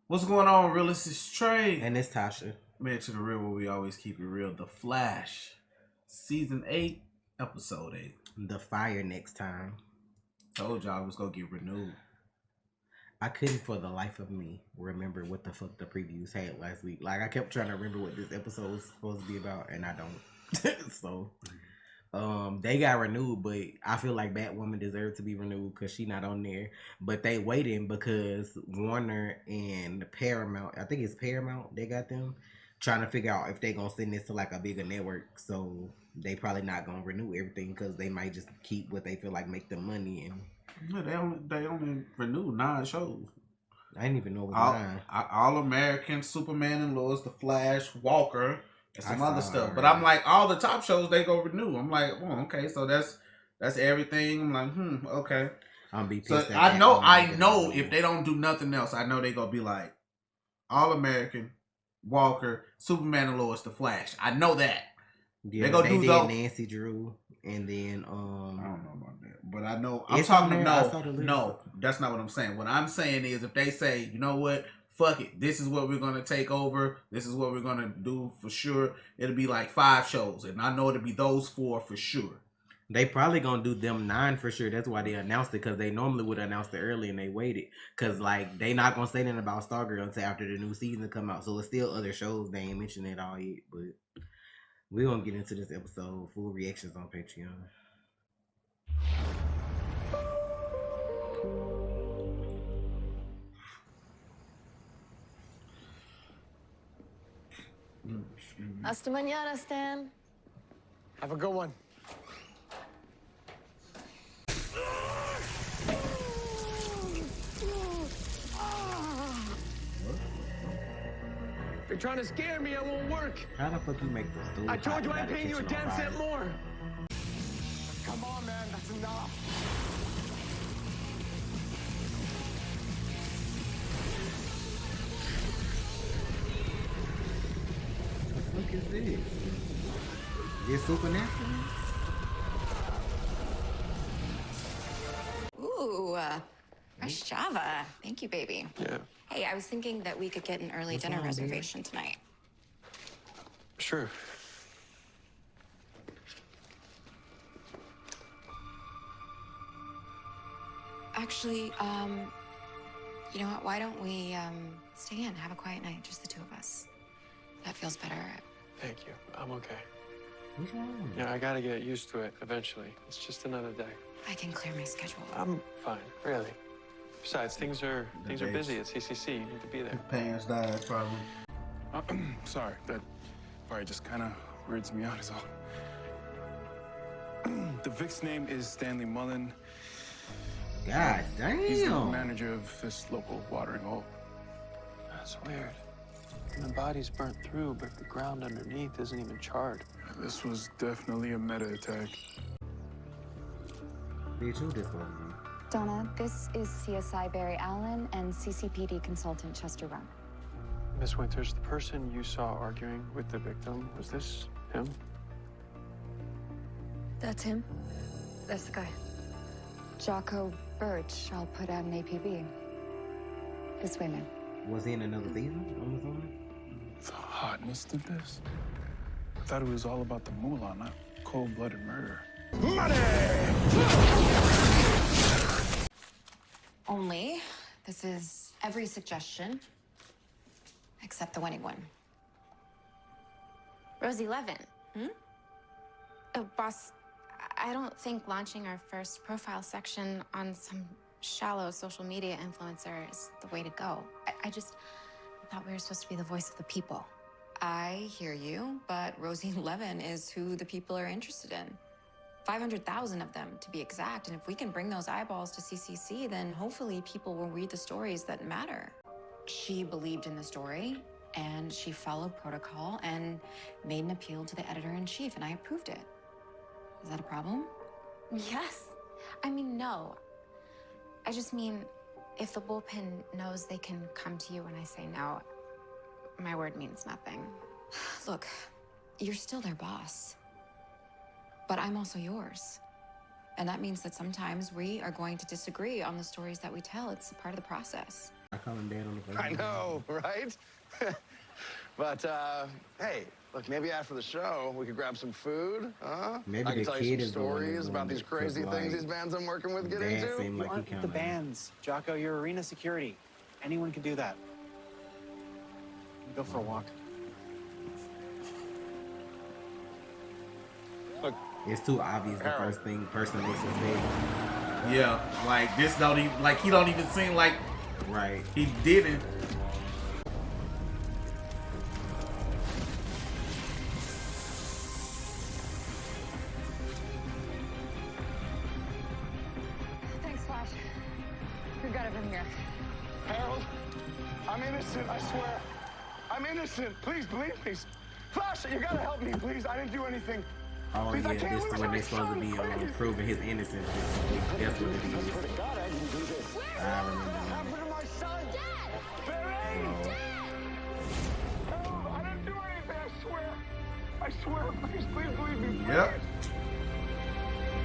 What's going on, realist? It's Trey. And it's Tasha. Man, to the real where we always keep it real. The Flash, season 8, episode 8. The fire next time. Told y'all I was gonna get renewed. I couldn't for the life of me remember what the fuck the previews had last week. Like I kept trying to remember what this episode was supposed to be about, and I don't. So, they got renewed, but I feel like Batwoman deserved to be renewed because she not on there. But they waiting because Warner and Paramount, I think it's Paramount, they got them trying to figure out if they gonna send this to like a bigger network. So they probably not gonna renew everything because they might just keep what they feel like make them money. And Yeah, they only renewed 9 shows. I didn't even know it was All, 9. All American, Superman and Lois, The Flash, Walker, and some other stuff. Already. But I'm like, all the top shows they go renew. I'm like, well, okay, so that's everything. I'm like, okay. I'm be pissed. So I know if they don't do nothing else, I know they gonna be like All American, Walker, Superman and Lois, The Flash. I know that. Yeah, they did Nancy Drew, and then I don't know about that, but I know I'm talking. No, that's not what I'm saying. What I'm saying is, if they say, you know what, fuck it, this is what we're gonna take over. This is what we're gonna do for sure. It'll be like 5 shows, and I know it'll be those 4 for sure. They probably gonna do them 9 for sure. That's why they announced it, because they normally would announce it early and they waited. Cause like they not gonna say anything about Stargirl until after the new season come out. So it's still other shows they ain't mentioned it all yet. But we're gonna get into this episode. Full reactions on Patreon. Hasta mañana, Stan. Have a good one. If you're trying to scare me, it won't work. How the fuck you make this dude? I told you I'd pay you a 10 cent more. Come on, man, that's enough. What the fuck is this? This supernatural? Ooh, fresh Java. Thank you, baby. Yeah. Hey, I was thinking that we could get an early dinner reservation tonight. Sure. Actually, you know what? Why don't we stay in, have a quiet night, just the 2 of us? That feels better. Thank you. I'm okay. What's wrong? Yeah, I gotta get used to it eventually. It's just another day. I can clear my schedule. I'm fine, really. Besides, things are busy at CCC. You need to be there. His parents died, probably. Sorry, that probably just kind of weirds me out is all. The Vic's name is Stanley Mullen. God damn. He's the manager of this local watering hole. That's weird. The body's burnt through, but the ground underneath isn't even charred. This was definitely a meta attack. Bitch, who this was? Donna, this is CSI Barry Allen and CCPD consultant Chester Rum. Miss Winters, the person you saw arguing with the victim, was this him? That's him. That's the guy. Jocko Birch, I'll put out an APB. This way, man. Was he in another season on his own? The hotness of this. I thought it was all about the moolah, not cold-blooded murder. Money! Only, this is every suggestion, except the winning one. Rosie Levin. Boss, I don't think launching our first profile section on some shallow social media influencer is the way to go. I thought we were supposed to be the voice of the people. I hear you, but Rosie Levin is who the people are interested in. 500,000 of them, to be exact. And if we can bring those eyeballs to CCC, then hopefully people will read the stories that matter. She believed in the story, and she followed protocol and made an appeal to the editor-in-chief, and I approved it. Is that a problem? Yes. I mean, no. I just mean, if the bullpen knows they can come to you when I say no, my word means nothing. Look, you're still their boss. But I'm also yours. And that means that sometimes we are going to disagree on the stories that we tell. It's a part of the process. I call him dad on the first I know, right? But, hey, look, maybe after the show, we could grab some food, huh? Maybe I can the tell kid you is some the one that's stories doing about these it, 'cause, crazy things like, these bands I'm working with get Dad into. seemed like You he aren't kind the of bands, Jocko. You're arena security. Anyone can do that. Go for a walk. Look, It's too obvious the Harold. person they suspect. Yeah, like this don't even like he don't even seem like Right. he didn't. Thanks, Flash. We got it from here. Harold, I'm innocent, I swear. I'm innocent. Please believe me. Flash, you gotta help me, please. I didn't do anything. Oh Please, I yeah, can't this lose is when my they're supposed to son, be please. proving his innocence. That's what it is. I swear to God, I didn't do this. I remember What now. happened to my son? Dad! Barry! Oh. Harold, I didn't do anything, I swear. I swear, please believe me. Please. Yep.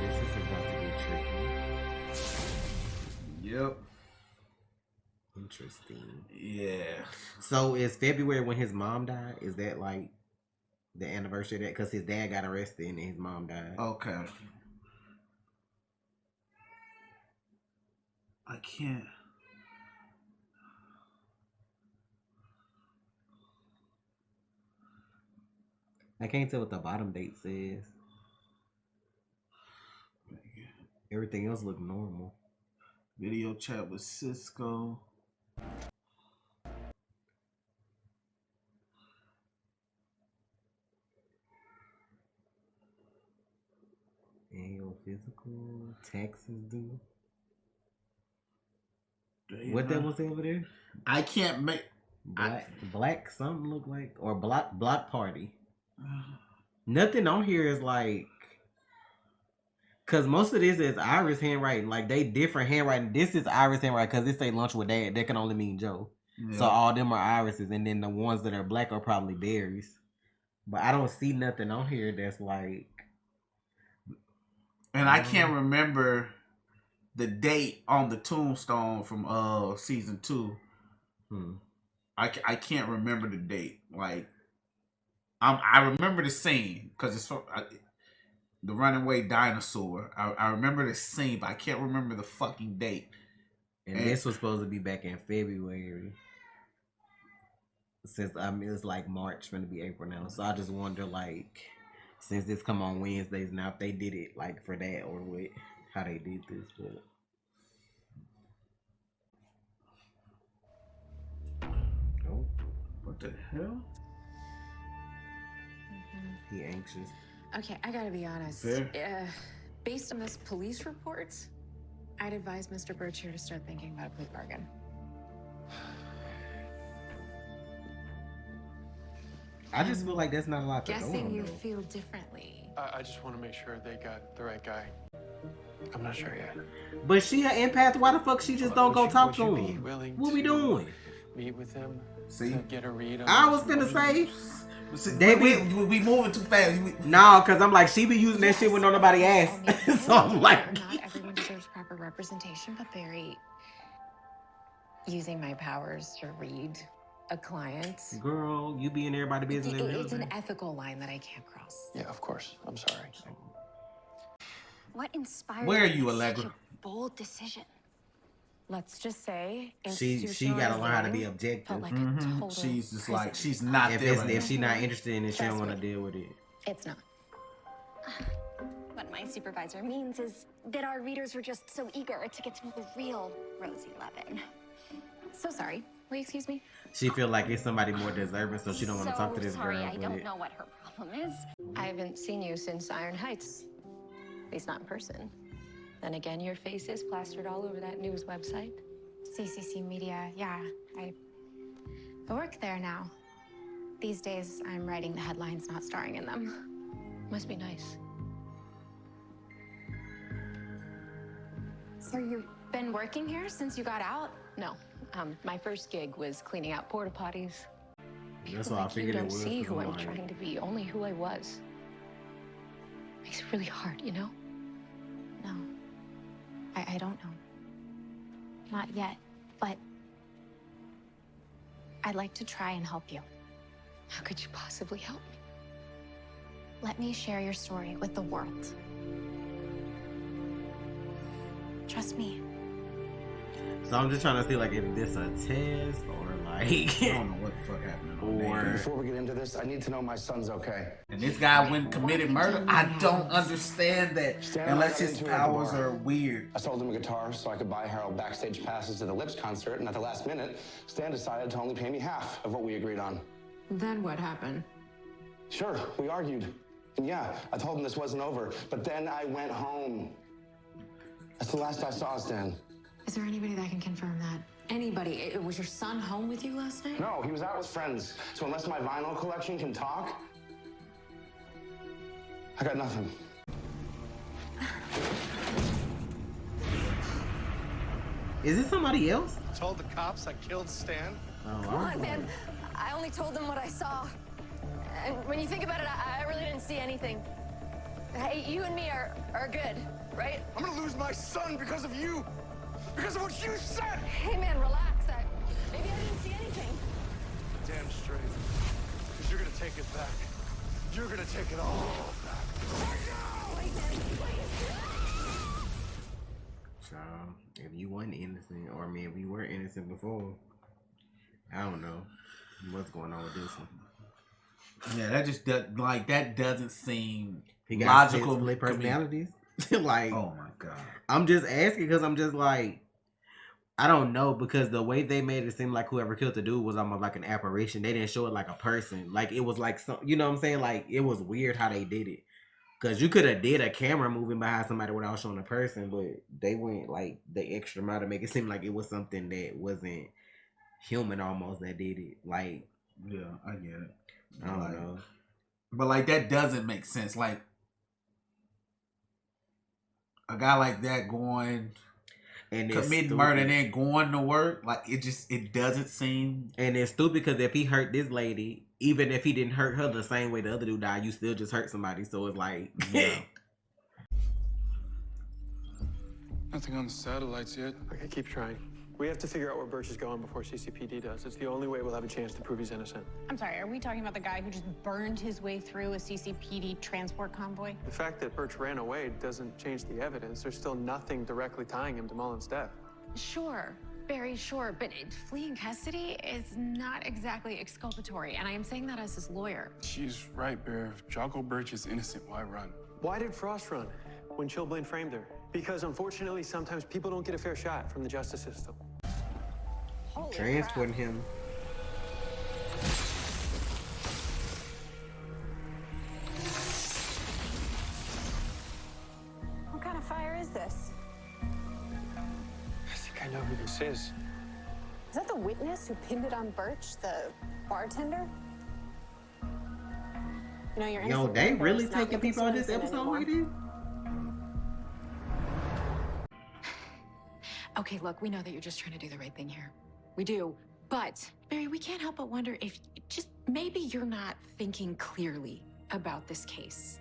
This is about to get tricky. Yep. Interesting. Yeah. So is February when his mom died? Is that like the anniversary of that? Because his dad got arrested and his mom died. Okay. I can't. I can't tell what the bottom date says. Everything else look normal. Video chat with Cisco. Annual physical, taxes due. Damn. What that was over there? I can't make Black something look like, or block party. Nothing on here is like, cause most of this is Iris handwriting. Like they different handwriting. This is Iris handwriting because it say lunch with dad. That can only mean Joe. Yeah. So all them are irises, and then the ones that are black are probably berries. But I don't see nothing on here that's like. And I can't remember the date on the tombstone from season 2. I can't remember the date. Like I remember the scene because it's from the runaway dinosaur. I remember the scene, but I can't remember the fucking date. And this was supposed to be back in February. Since it's like March, going to be April now. So I just wonder, like, since this come on Wednesdays now, if they did it like for that or what, how they did this. But oh, what the hell? He anxious. Okay, I gotta be honest. Fair. Based on this police report, I'd advise Mr. Birch here to start thinking about a plea bargain. I just feel like that's not a lot to go Guessing on, you though. feel differently. I just want to make sure they got the right guy. I'm not sure yet. But she an empath. Why the fuck she just don't go talk to Would you be him? willing What we to doing? Meet with him. See? To get a read on I was his finna say. See, They we moving too fast. No, cause I'm like she be using that shit when nobody asks. So I'm like, Not everyone deserves proper representation, but Barry, using my powers to read a client. girl, you be in everybody's business. It's an ethical line that I can't cross. Yeah, of course. I'm sorry. What inspired Where are you you, to make Allegra? such a bold decision? Let's just say She gotta learn how to be objective. felt like a total She's just prison. like she's not If there. it's, right if now. she not interested in it, she don't Trust want to me. deal with it. It's not. What my supervisor means is that our readers were just so eager to get to know the real Rosie Levin. So sorry. Will you excuse me? She feel like it's somebody more deserving, so she don't want to talk to this sorry, girl. I but don't know what her problem is. I haven't seen you since Iron Heights. At least not in person. Then again, your face is plastered all over that news website. CCC Media, yeah. I work there now. These days, I'm writing the headlines, not starring in them. Must be nice. So you've been working here since you got out? No. My first gig was cleaning out porta potties. That's People why I like you figured it don't was. see 'cause who I'm like, trying to be, only who I was. Makes it really hard, you know? No. I don't know. Not yet. But I'd like to try and help you. How could you possibly help me? Let me share your story with the world. Trust me. So I'm just trying to see like if this a test or like I don't know what the fuck happened. or Before we get into this, I need to know my son's okay. And this guy went and committed murder. I don't understand that Stan unless got his into it at the powers bar. are weird. I sold him a guitar so I could buy Harold backstage passes to the Lips concert, and at the last minute, Stan decided to only pay me half of what we agreed on. Then what happened? Sure, we argued. And yeah, I told him this wasn't over, but then I went home. That's the last I saw Stan. Is there anybody that can confirm that? Anybody? Was your son home with you last night? No, he was out with friends. So unless my vinyl collection can talk, I got nothing. is it somebody else? Told the cops I killed Stan? Oh, Come on, man. I only told them what I saw. And when you think about it, I really didn't see anything. Hey, you and me are good, right? I'm gonna lose my son because of you. Because of what you said. Hey, man, relax. Maybe I didn't see anything. Damn straight. Because you're gonna take it back. You're gonna take it all back. Wait, man, wait. So if you weren't innocent, or I mean if you were innocent before, I don't know what's going on with this one. Yeah, that just like that doesn't seem He got logical. split personalities. Like, oh my god. I'm just asking because I'm just like, I don't know, because the way they made it seem like whoever killed the dude was almost like an apparition. They didn't show it like a person. Like it was like some, you know what I'm saying? Like it was weird how they did it. Cause you could have did a camera moving behind somebody without showing a person, but they went like the extra mile to make it seem like it was something that wasn't human almost that did it. Like, yeah, I get it. I don't know. But like that doesn't make sense. Like a guy like that going and committing murder and then going to work, like it doesn't seem. And it's stupid because if he hurt this lady, even if he didn't hurt her the same way the other dude died, you still just hurt somebody. So it's like, yeah. Nothing on the satellites yet. Okay, keep trying. We have to figure out where Birch is going before CCPD does. It's the only way we'll have a chance to prove he's innocent. I'm sorry, are we talking about the guy who just burned his way through a CCPD transport convoy? The fact that Birch ran away doesn't change the evidence. There's still nothing directly tying him to Mullen's death. Sure, Barry, sure, but fleeing custody is not exactly exculpatory, and I am saying that as his lawyer. She's right, Bear. If Jocko Birch is innocent, why run? Why did Frost run when Chilblain framed her? Because unfortunately, sometimes people don't get a fair shot from the justice system. Holy Transporting crap. him. What kind of fire is this? I think I know who this is. Is that the witness who pinned it on Birch, the bartender? You know, you're Yo, innocent they man, really Birch, not taking making people on sense this episode anymore. like this? Okay, look, we know that you're just trying to do the right thing here. We do. But, Barry, we can't help but wonder if just maybe you're not thinking clearly about this case.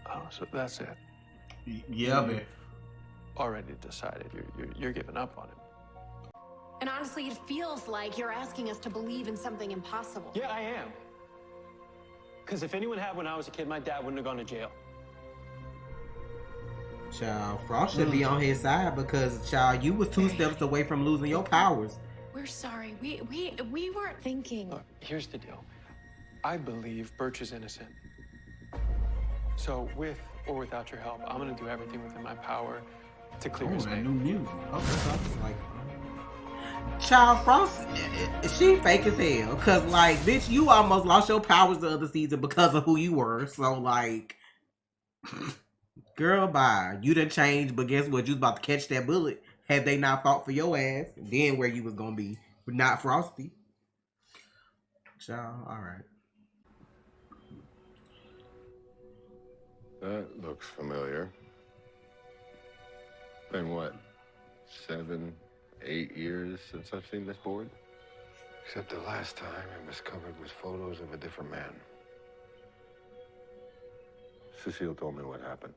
Oh, so that's it. Yeah, man. Already decided you're giving up on him. And honestly, it feels like you're asking us to believe in something impossible. Yeah, I am. Because if anyone had when I was a kid, my dad wouldn't have gone to jail. Child, Frost should be on his side because, child, you was 2 steps away from losing your powers. We're sorry. We weren't thinking. Look, here's the deal. I believe Birch is innocent. So with or without your help, I'm gonna do everything within my power to clear his that name. new music. Okay, so I was like, Child, Frost, she fake as hell. Cause like, bitch, you almost lost your powers the other season because of who you were. So like, girl, bye. You done changed, but guess what? You was about to catch that bullet. Had they not fought for your ass, then where you was gonna be, but not Frosty. Child, all right. That looks familiar. Been what, 7, 8 years since I've seen this board? Except the last time it was covered with photos of a different man. Cecile told me what happened.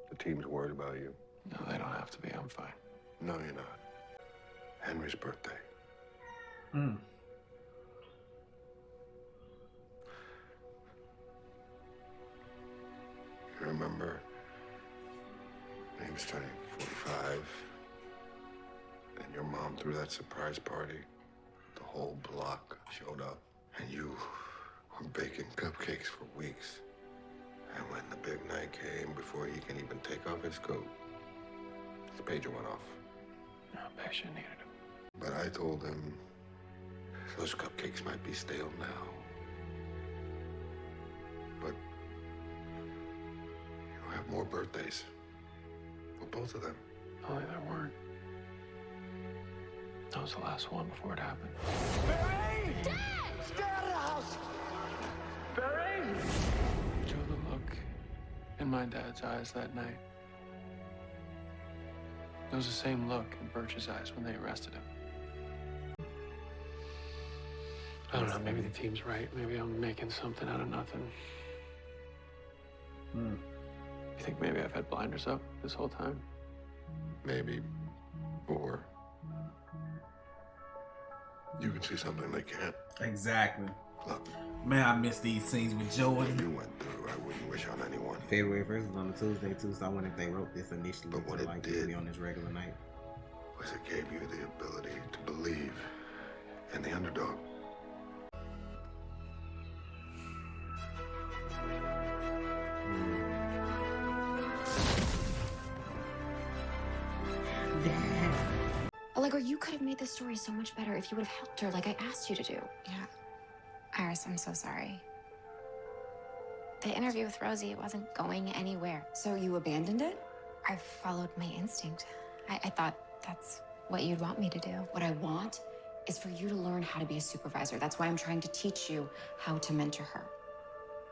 The team's worried about you. No, they don't have to be. I'm fine. No, you're not. Henry's birthday. Mm. You remember when he was turning 45 and your mom threw that surprise party? The whole block showed up and you were baking cupcakes for weeks. And when the big night came, before he can even take off his coat, his pager went off. No, patient needed him. But I told him those cupcakes might be stale now. But you'll have more birthdays. For both of them. Only there weren't. That was the last one before it happened. Barry! Dad! Stay out of the house! Barry! Joe, the look in my dad's eyes that night. It was the same look in Birch's eyes when they arrested him. I don't know, maybe the team's right. Maybe I'm making something out of nothing. Hmm. You think maybe I've had blinders up this whole time? Maybe. Or you can see something they can't. Exactly. Look. Man, I miss these scenes with Joe What and you went through, I wouldn't wish on anyone. February 1st was on a Tuesday too, so I wonder if they wrote this initially But what to it like did be on this regular night. Was it gave you the ability to believe in the underdog. Allegra, you could have made this story so much better if you would have helped her like I asked you to do. Yeah. Iris, I'm so sorry. The interview with Rosie wasn't going anywhere. So you abandoned it? I followed my instinct. I thought that's what you'd want me to do. What I want is for you to learn how to be a supervisor. That's why I'm trying to teach you how to mentor her.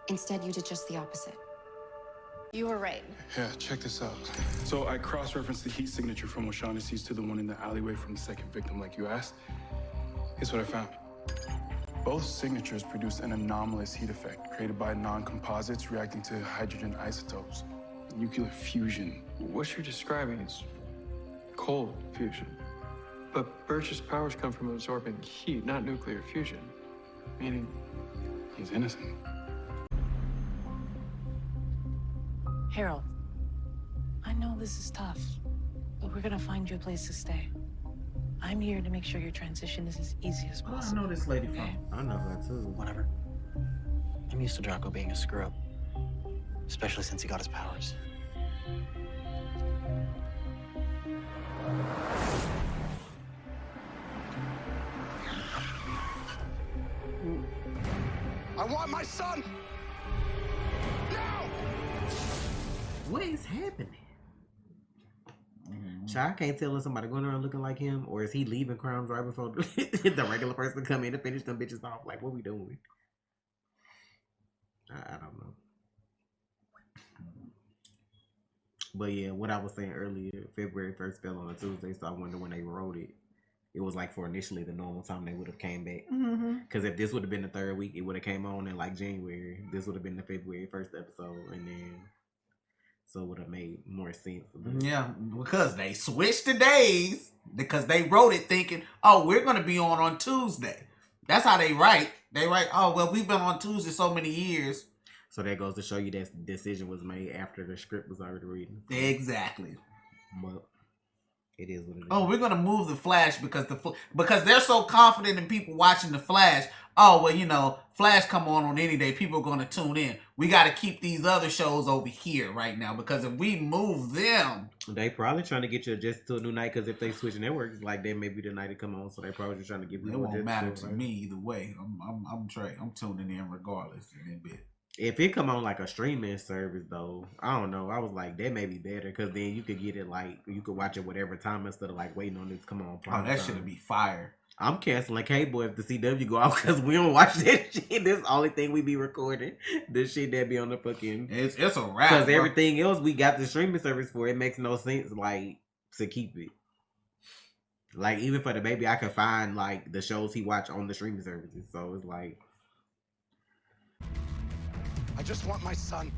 Instead, you did just the opposite. You were right. Yeah, check this out. So I cross-referenced the heat signature from O'Shaughnessy's to the one in the alleyway from the second victim, like you asked. Here's what I found. Both signatures produced an anomalous heat effect created by non-composites reacting to hydrogen isotopes. Nuclear fusion. What you're describing is cold fusion. But Birch's powers come from absorbing heat, not nuclear fusion. Meaning he's innocent. Harold, I know this is tough, but we're gonna find you a place to stay. I'm here to make sure your transition is as easy as possible. I know this lady from. I know her too. Whatever. I'm used to Draco being a screw-up, especially since he got his powers. I want my son! Now! What is happening? I can't tell if somebody going around looking like him, or is he leaving crimes right before the regular person come in to finish them bitches off? Like, what we doing? I don't know. But yeah, what I was saying earlier, February 1st fell on a Tuesday, so I wonder when they wrote it. It was like for initially the normal time they would have came back. Because if this would have been the third week, it would have came on in like January. This would have been the February 1st episode, and then so it would have made more sense. Yeah, because they switched the days because they wrote it thinking, oh, we're going to be on Tuesday. That's how they write. They write, oh, well, we've been on Tuesday so many years. So that goes to show you that the decision was made after the script was already written. Exactly. But it is what it is. Oh, we're going to move the Flash because they're so confident in people watching the Flash. Oh, well, you know, Flash come on any day. People are going to tune in. We got to keep these other shows over here right now because if we move them. They probably trying to get you adjusted to a new night because if they switch networks, like then maybe the night to come on. So they probably just trying to give you. It won't matter to me either way. I'm tuning in regardless in a bit. If it come on like a streaming service though, I don't know. I was like, that may be better because then you could get it like you could watch it whatever time instead of like waiting on it to come on. Oh, that should be fire. I'm canceling cable if the CW go out because we don't watch that shit. That's the only thing we be recording. The shit that be on the fucking. It's a wrap. Because everything else we got the streaming service for. It makes no sense like to keep it. Like even for the baby, I could find like the shows he watch on the streaming services. So it's like. I just want my son.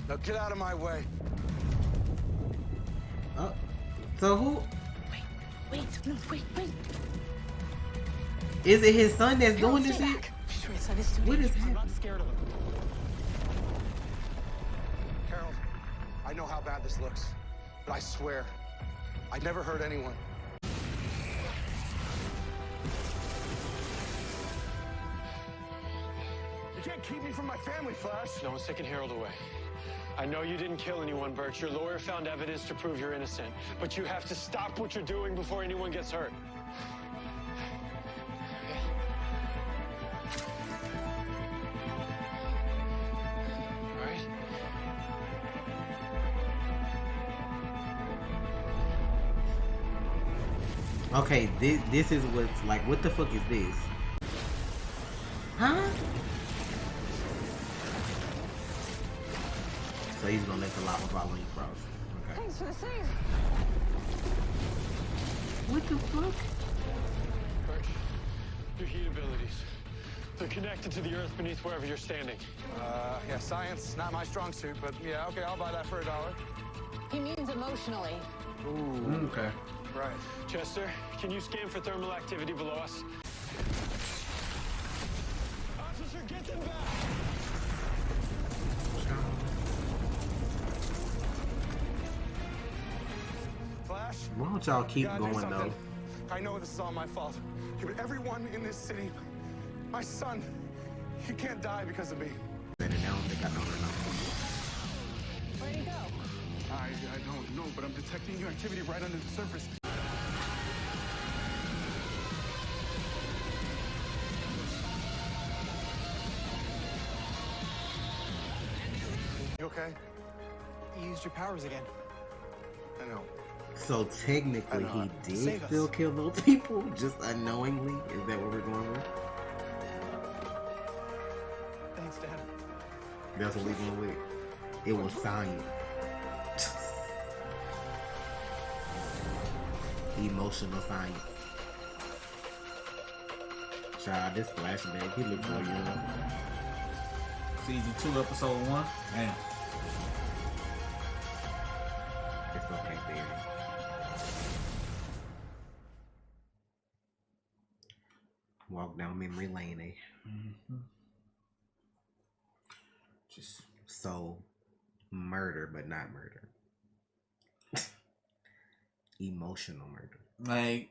Now get out of my way. So who? Wait, no, wait. Is it his son that's Harold, doing this stay shit? back. Sure, son, it's too What is dangerous. I'm happening? not scared of him. Harold, I know how bad this looks, but I swear, I never hurt anyone. You can't keep me from my family, Flash. No one's taking Harold away. I know you didn't kill anyone, Birch. Your lawyer found evidence to prove you're innocent. But you have to stop what you're doing before anyone gets hurt. All right? Okay, this is what's like. What the fuck is this? Huh? So he's gonna let the lava fall when you cross. Okay. Thanks for the save. What the fuck? Birch, your heat abilities. They're connected to the earth beneath wherever you're standing. Yeah, science, not my strong suit, but yeah, okay, I'll buy that for $1. He means emotionally. Mm, okay. Right. Chester, can you scan for thermal activity below us? Officer, get them back! Flash? Why don't y'all keep you gotta do going though? something. I know this is all my fault. Okay, but everyone in this city, my son, he can't die because of me. And I don't think I know her now. Where'd he go? I don't know, but I'm detecting new activity right under the surface. You okay? You used your powers again. I know. So technically, I know. he did Save us. still kill those people, just unknowingly. Is that what we're going with? Thanks, Dad. That's what we're going with. It was science. Emotional science. Child, this flashback, he looks so young. Season 2, episode 1. Damn. It's okay, baby. Walk down memory lane, eh? Mm-hmm. Just so murder, but not murder. Emotional murder. Like,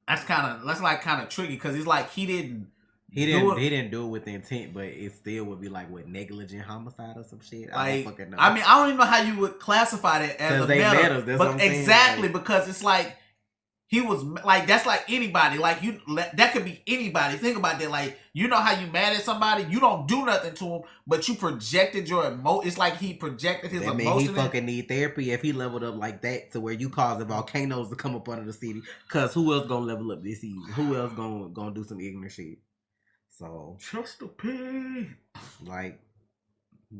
that's kind of tricky because it's like he didn't do it with intent, but it still would be like what, negligent homicide or some shit. I don't Like, fucking know. I mean, I don't even know how you would classify that as 'Cause a they meta, met us, that's what but I'm saying, exactly like- because it's like he was like, that's like anybody. Like that could be anybody. Think about that. Like, you know how you mad at somebody, you don't do nothing to him, but you projected your It's like he projected his That mean emotion. he fucking need therapy if he leveled up like that to where you cause the volcanoes to come up under the city. Cause who else gonna level up this season? Who else gonna do some ignorant shit? So Chester P. Like,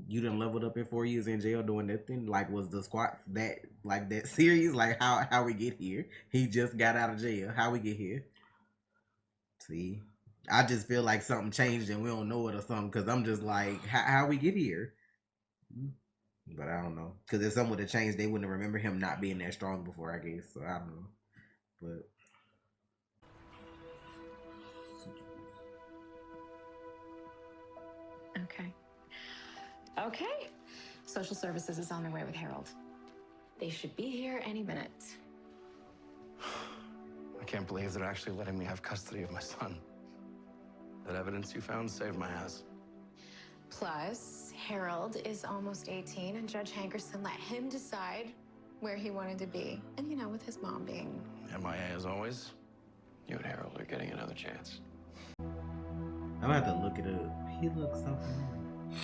you done leveled up in 4 years in jail doing nothing. Like, was the squad that serious? Like, how we get here? He just got out of jail. How we get here? See, I just feel like something changed and we don't know it or something. Cause I'm just like, how we get here? But I don't know. Cause if something would have changed, they wouldn't remember him not being that strong before, I guess. So I don't know. But Okay. Social services is on their way with Harold. They should be here any minute. I can't believe they're actually letting me have custody of my son. That evidence you found saved my ass. Plus, Harold is almost 18, and Judge Hankerson let him decide where he wanted to be. And, you know, with his mom being... MIA as always. You and Harold are getting another chance. I'm gonna have to look it up. He looks so familiar.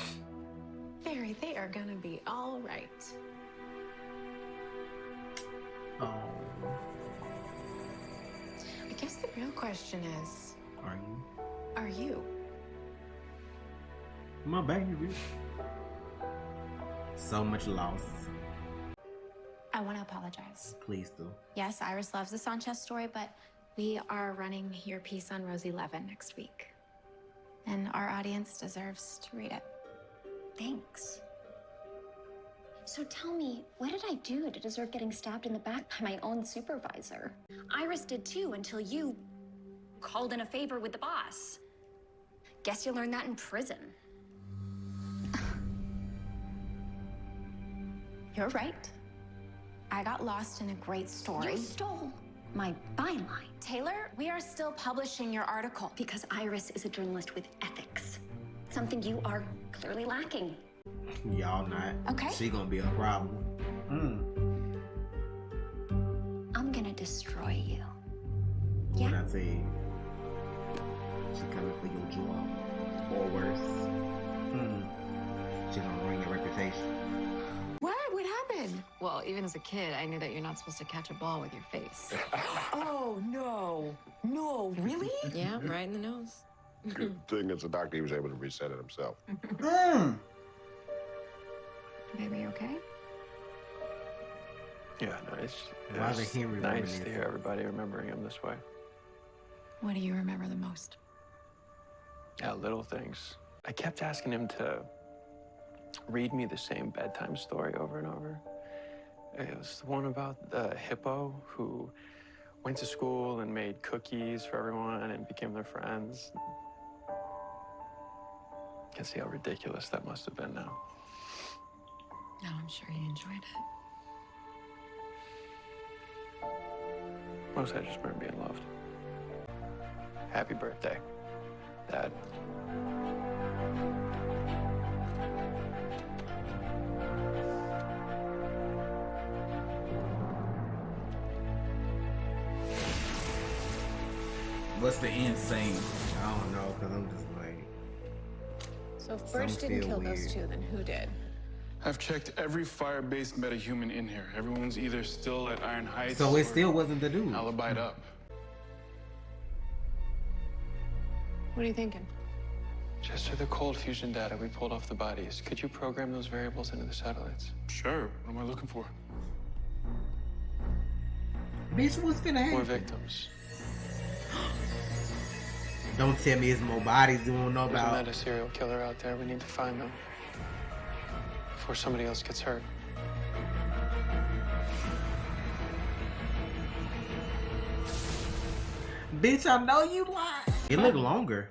Barry, they are gonna be all right. Oh. I guess the real question is, Are you? are you? My baby. So much loss. I want to apologize. Please do. Yes, Iris loves the Sanchez story, but we are running your piece on Rosie Levin next week. And our audience deserves to read it. Thanks. So tell me, what did I do to deserve getting stabbed in the back by my own supervisor? Iris did too, until you called in a favor with the boss. Guess you learned that in prison. You're right. I got lost in a great story. You stole my byline. Taylor, we are still publishing your article. Because Iris is a journalist with ethics. Something you are clearly lacking. Y'all not. Okay. She gonna be a problem. I'm gonna destroy you. What I say? She coming for your job, or worse. She gonna ruin your reputation. What? What happened? Well, even as a kid, I knew that you're not supposed to catch a ball with your face. Oh, no. No, really? Yeah, right in the nose. Good thing as a doctor, he was able to reset it himself. Baby, okay? Yeah, no, it's Why the Henry nice to reminiscence? hear everybody remembering him this way. What do you remember the most? Yeah, little things. I kept asking him to read me the same bedtime story over and over. It was the one about the hippo who went to school and made cookies for everyone and became their friends. I can see how ridiculous that must have been now. No, I'm sure you enjoyed it. Most I just remember being loved. Happy birthday, Dad. What's the end scene? I don't know, because I'm just like... So if Birch didn't kill those two, then who did? I've checked every fire-based metahuman in here. Everyone's either still at Iron Heights So it or still wasn't the dude. alibied up. What are you thinking? Just through the cold fusion data we pulled off the bodies, could you program those variables into the satellites? Sure. What am I looking for? Bitch, what's finna happen? More victims. Don't tell me it's more bodies you don't know There's a about. meta serial killer out there. We need to find them before somebody else gets hurt. Bitch, I know you lied. It look longer.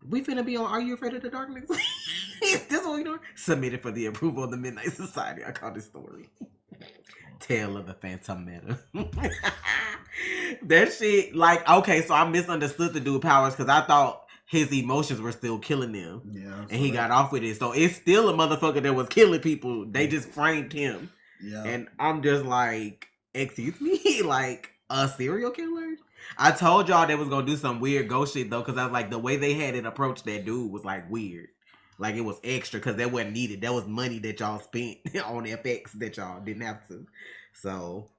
We finna be on Are You Afraid of the Darkness? This what we doing? Submitted for the approval of the Midnight Society. I call this story Tale of the Phantom Meta. That shit, like, okay, so I misunderstood the dude powers because I thought his emotions were still killing them. Yeah. And he got off with it. So it's still a motherfucker that was killing people. They just framed him. Yeah. And I'm just like, excuse me? Like, a serial killer? I told y'all they was gonna do some weird ghost shit though, because I was like, the way they had it approach that dude was like weird. Like it was extra because that wasn't needed. That was money that y'all spent on FX that y'all didn't have to. So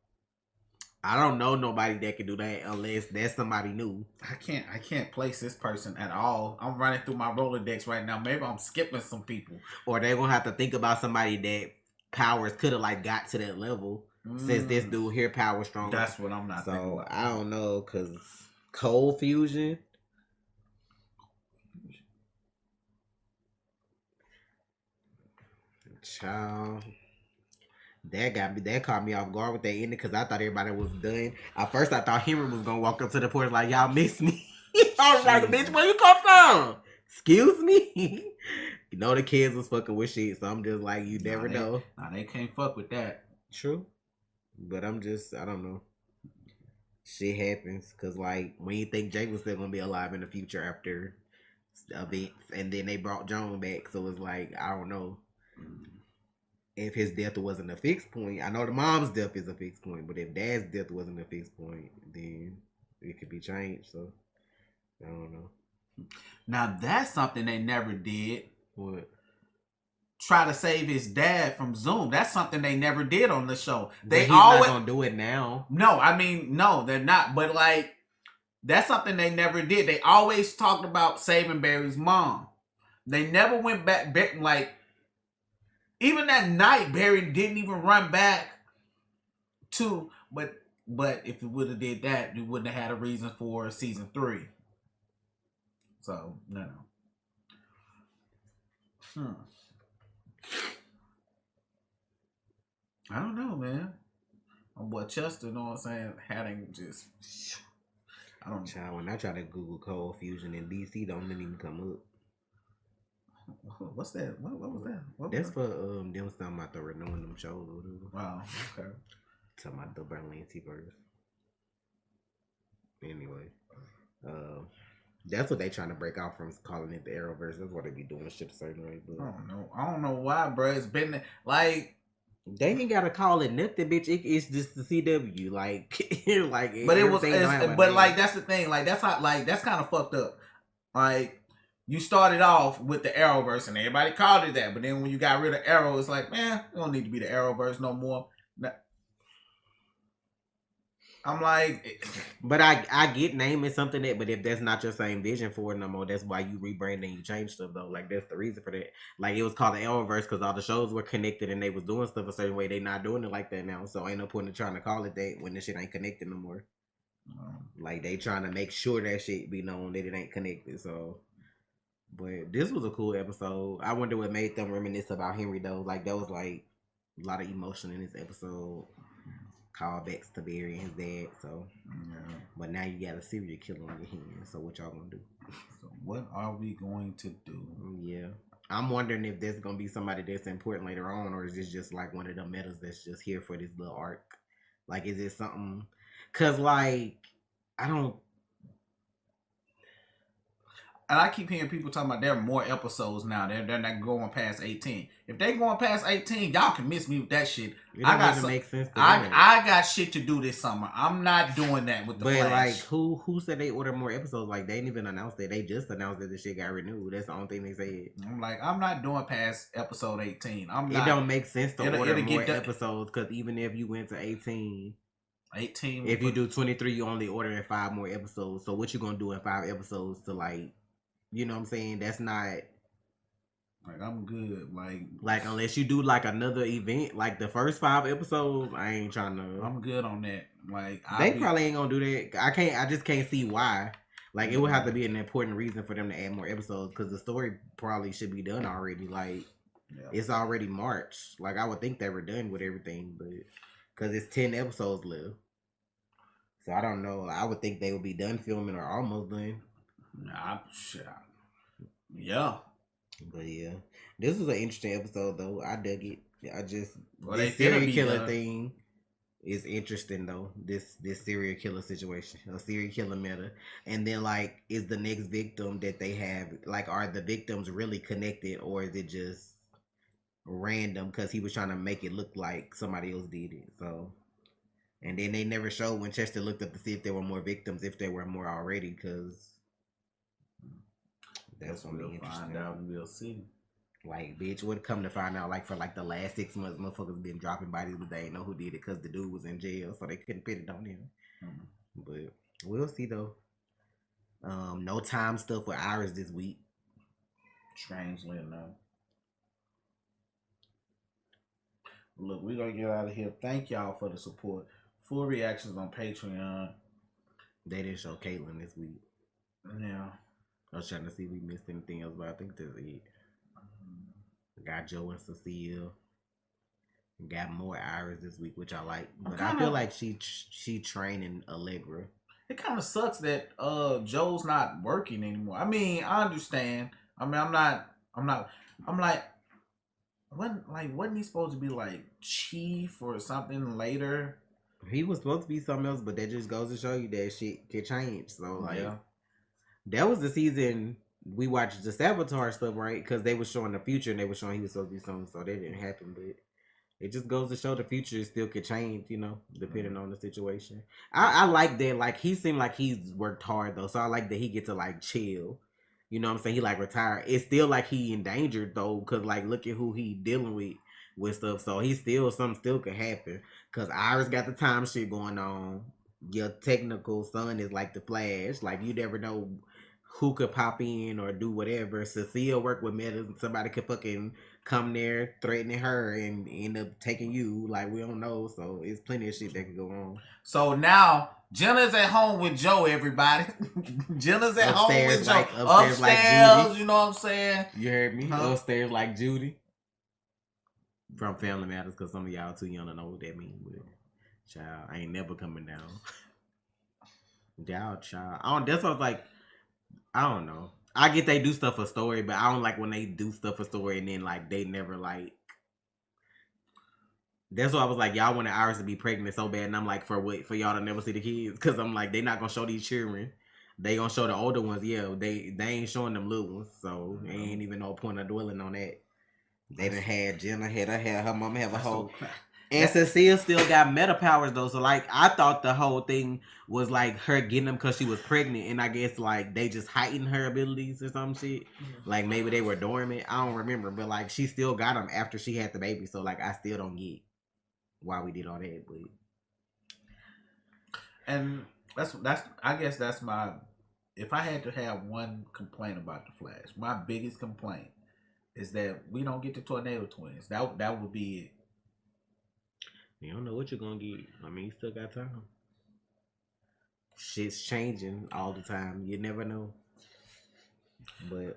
I don't know nobody that can do that unless that's somebody new. I can't place this person at all. I'm running through my Rolodex right now. Maybe I'm skipping some people. Or they're gonna have to think about somebody that powers could have like got to that level. Since this dude here power strong. That's what I'm not thinking So about. I don't know, cause cold fusion. Child. That caught me off guard with that ending because I thought everybody was done. At first I thought Henry was gonna walk up to the porch like, y'all miss me. I was like, bitch, where you come from? Excuse me. You know the kids was fucking with shit, so I'm just like, you never know. Nah, they can't fuck with that. True. But I don't know. Shit happens. Because, like, when you think Jake was still going to be alive in the future after events, and then they brought Joan back, so it's like, I don't know. If his death wasn't a fixed point, I know the mom's death is a fixed point, but if dad's death wasn't a fixed point, then it could be changed, so I don't know. Now, that's something they never did. What? Try to save his dad from Zoom. That's something they never did on the show. He's not gonna do it now. No, I mean, no, they're not. But like, that's something they never did. They always talked about saving Barry's mom. They never went back. Like, even that night, Barry didn't even run back to. But if it would have did that, you wouldn't have had a reason for season 3. So no. I don't know, man. My boy Chester, you know what I'm saying, had him just. I don't know. Child, when I try to Google Cold Fusion in DC, don't even come up. What's that? What was that? That's for them talking about the renewing them shows or whatever. Wow, okay. Talking about the Berlanti-verse. Anyway, that's what they trying to break out from, calling it the Arrowverse. That's why they be doing shit a certain way. But I don't know why, bro. It's been like they ain't gotta call it nothing, bitch. It's just the CW, like, like. But it was, but like that's the thing. Like that's how, like that's kind of fucked up. Like you started off with the Arrowverse and everybody called it that, but then when you got rid of Arrow, it's like, man, it don't need to be the Arrowverse no more. I'm like, but I get naming something that, but if that's not your same vision for it no more, that's why you rebrand and you change stuff though. Like that's the reason for that. Like it was called the Arrowverse because all the shows were connected and they was doing stuff a certain way. They not doing it like that now, so ain't no point in trying to call it that when the shit ain't connected no more. Like they trying to make sure that shit be known that it ain't connected. So, but this was a cool episode. I wonder what made them reminisce about Henry though. Like there was like a lot of emotion in this episode. Callbacks to Barry and his dad, so but now you got a serial killer on your hands. So what y'all gonna do? So what are we going to do? Yeah, I'm wondering if there's gonna be somebody that's important later on, or is this just like one of the metas that's just here for this little arc? Like, is it something? Cause like I don't. And I keep hearing people talking about there are more episodes now. They're not going past 18. If they going past 18, y'all can miss me with that shit. I got make sense. I got shit to do this summer. I'm not doing that with the But Flash. like, who said they ordered more episodes? Like they didn't even announce that. They just announced that the shit got renewed. That's the only thing they said. I'm like, I'm not doing past episode 18. It don't make sense to order more episodes because even if you went to 18, if you do 23, you only ordering 5 more episodes. So what you gonna do in 5 episodes to like? You know what I'm saying? That's not like I'm good. Like unless you do like another event, like the first 5 episodes, I ain't trying to. I'm good on that. Like they probably ain't gonna do that. I just can't see why. Like it would have to be an important reason for them to add more episodes because the story probably should be done already. Like it's already March. Like I would think they were done with everything, but because it's 10 episodes left, so I don't know. I would think they would be done filming or almost done. Nah, shit. Yeah. But yeah, this was an interesting episode though. I dug it. I just this serial killer thing is interesting though. This serial killer situation, a serial killer meta, and then like, is the next victim that they have like, are the victims really connected or is it just random because he was trying to make it look like somebody else did it? So, and then they never showed when Chester looked up to see if there were more victims, if there were more already, because. That's what we'll find out and we'll see. Like, bitch, what come to find out, like, for, like, the last 6 months, motherfuckers been dropping bodies, but they ain't know who did it because the dude was in jail, so they couldn't put it on him. But we'll see, though. No time stuff with Iris this week. Strangely enough. Look, we're going to get out of here. Thank y'all for the support. Full reactions on Patreon. They didn't show Caitlyn this week. Yeah. I was trying to see if we missed anything else, but I think that's it. Got Joe and Cecile. Got more Iris this week, which I like. But I feel like she training Allegra. It kind of sucks that Joe's not working anymore. I mean, I understand. I mean, I'm like, wasn't he supposed to be like chief or something later? He was supposed to be something else, but that just goes to show you that shit can change. So like. Yeah. That was the season we watched the Sabotage stuff, right? Because they were showing the future and they were showing he was supposed to be something, so that didn't happen. But it just goes to show the future still could change, you know, depending on the situation. I like that. Like, he seemed like he's worked hard, though, so I like that he get to, like, chill. You know what I'm saying? He, like, retired. It's still like he endangered, though, because, like, look at who he dealing with stuff. So he something still could happen. Because Iris got the time shit going on. Your technical son is like the Flash. Like, you never know who could pop in or do whatever. Cecile worked with Meta. Somebody could fucking come there threatening her and end up taking you. Like, we don't know. So it's plenty of shit that could go on. So now Jenna's at home with Joe, everybody. Jenna's at home with Joe. Upstairs, like Judy. You know what I'm saying? You heard me? Upstairs like Judy. from Family Matters, because some of y'all too young to know what that means. But child, I ain't never coming down. Child. That's what I was like. I don't know. I get they do stuff for story, but I don't like when they do stuff for story and then like they never like. That's why I was like, y'all wanted Iris to be pregnant so bad, and I'm like, for what? For y'all to never see the kids? Because I'm like, they not gonna show these children. They gonna show the older ones. Yeah, they ain't showing them little ones, so ain't even no point of dwelling on that. They done had Jenna, had her mama have a whole. And Cecile still got meta powers though, so like I thought the whole thing was like her getting them because she was pregnant, and I guess like they just heightened her abilities or some shit. Like maybe they were dormant. I don't remember, but like she still got them after she had the baby. So like I still don't get why we did all that, but and that's I guess that's my. If I had to have one complaint about the Flash, my biggest complaint is that we don't get the tornado twins. That would be it. You don't know what you're gonna get. I mean, you still got time. Shit's changing all the time. You never know. But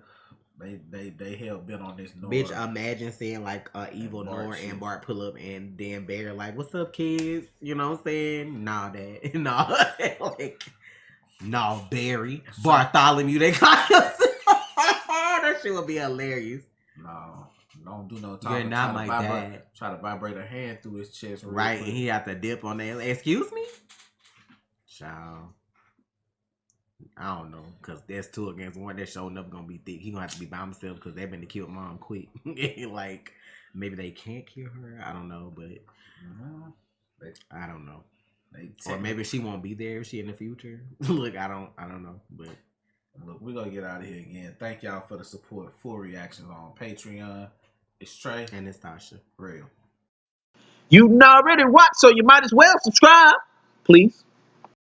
they hell bent on this. Nora. Bitch, imagine seeing like evil Nora and Bart pull up and then Bear like, "What's up, kids?" You know what I'm saying? Nah, Dad. Nah, like, nah, Barry, Bartholomew. They call us. That shit would be hilarious. No. Don't do no talking. You're not my dad. Try to vibrate a hand through his chest. Right, and he had to dip on that. Excuse me? Child. I don't know, because there's 2 against 1. That show never going to be thick. He going to have to be by himself because they've been to kill Mom quick. Like, maybe they can't kill her. I don't know, but I don't know. Or maybe she won't be there if she in the future. Look, I don't know, but... Look, we're going to get out of here again. Thank y'all for the support. Full reactions on Patreon. It's Trey. And it's Tasha. Real. You already watched, so you might as well subscribe. Please.